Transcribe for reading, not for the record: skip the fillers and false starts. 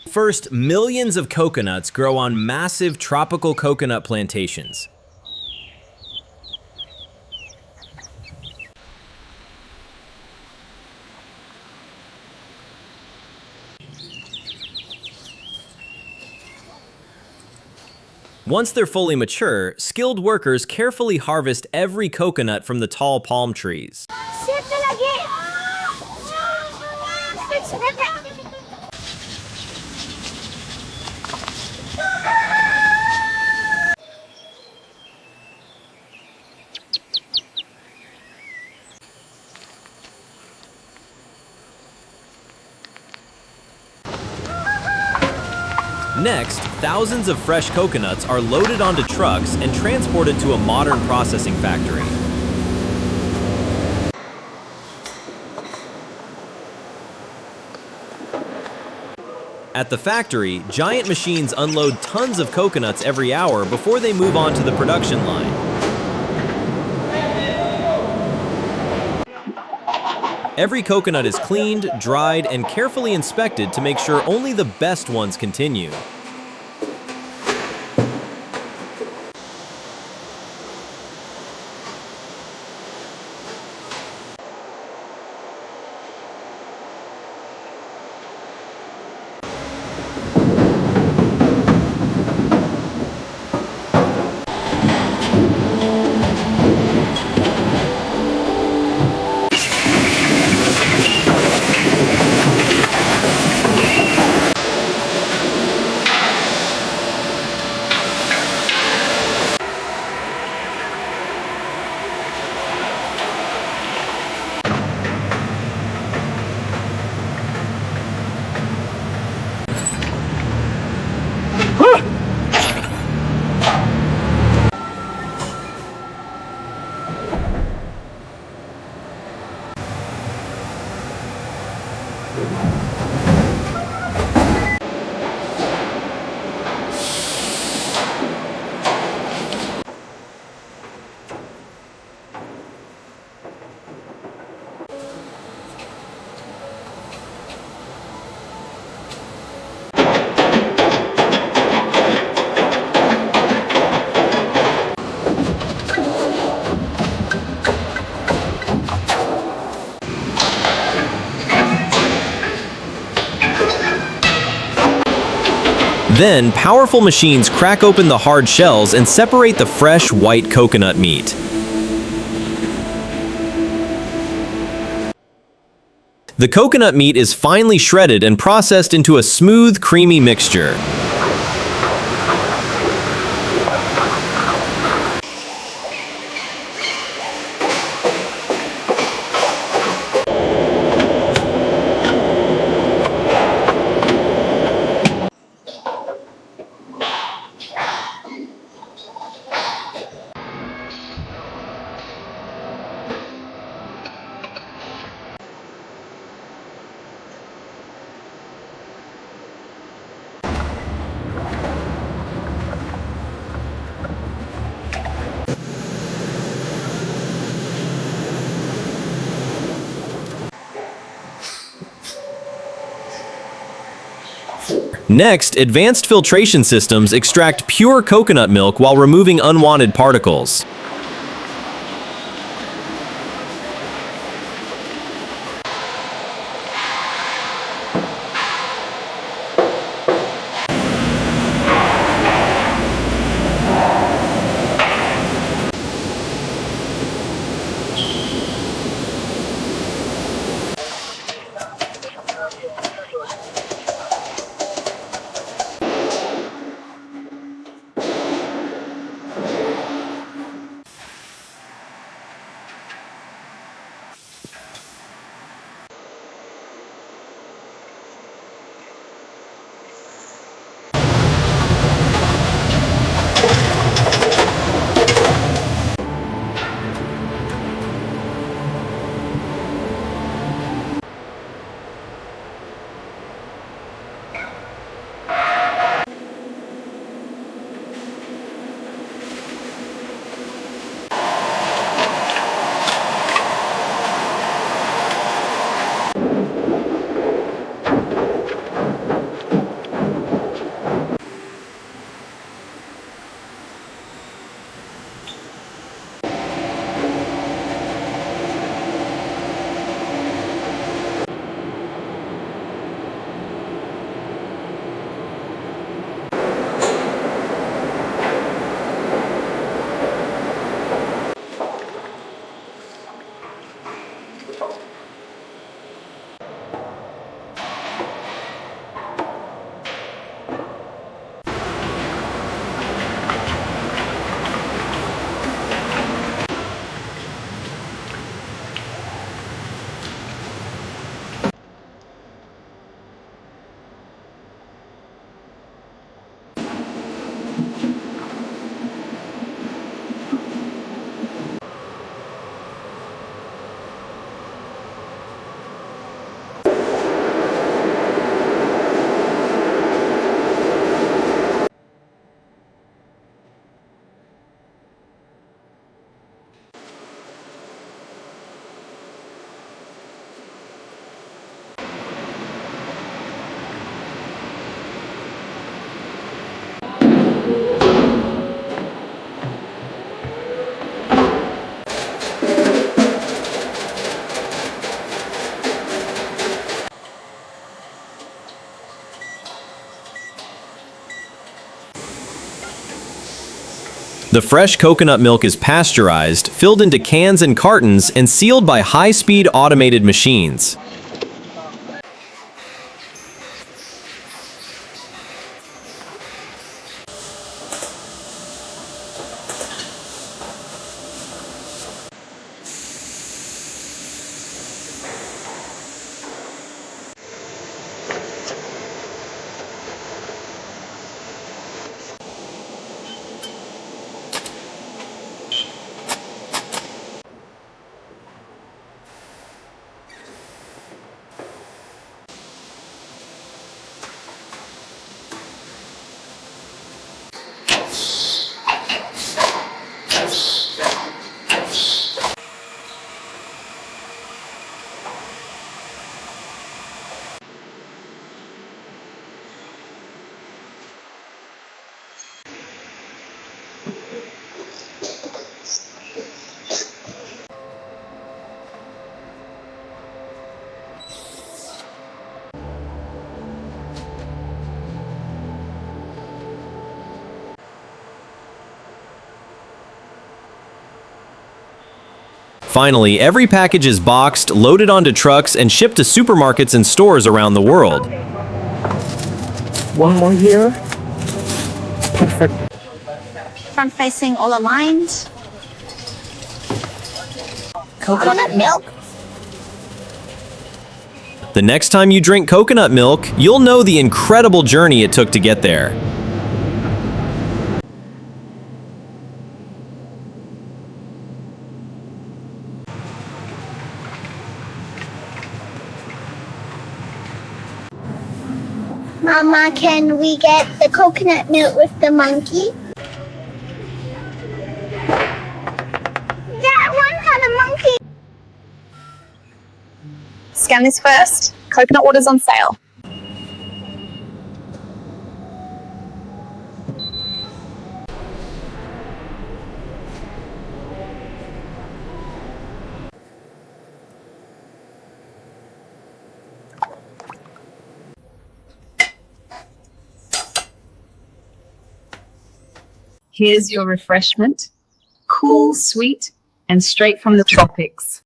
First, millions of coconuts grow on massive tropical coconut plantations. Once they're fully mature, skilled workers carefully harvest every coconut from the tall palm trees. Next, thousands of fresh coconuts are loaded onto trucks and transported to a modern processing factory. At the factory, giant machines unload tons of coconuts every hour before they move on to the production line. Every coconut is cleaned, dried, and carefully inspected to make sure only the best ones continue. Then, powerful machines crack open the hard shells and separate the fresh, white coconut meat. The coconut meat is finely shredded and processed into a smooth, creamy mixture. Next, advanced filtration systems extract pure coconut milk while removing unwanted particles. The fresh coconut milk is pasteurized, filled into cans and cartons, and sealed by high-speed automated machines. Finally, every package is boxed, loaded onto trucks, and shipped to supermarkets and stores around the world. One more here. Perfect. Front facing, all aligned. Coconut milk. The next time you drink coconut milk, you'll know the incredible journey it took to get there. Mama, can we get the coconut milk with the monkey? That one had a monkey. Scan this first. Coconut water's on sale. Here's your refreshment. Cool, sweet, and straight from the tropics.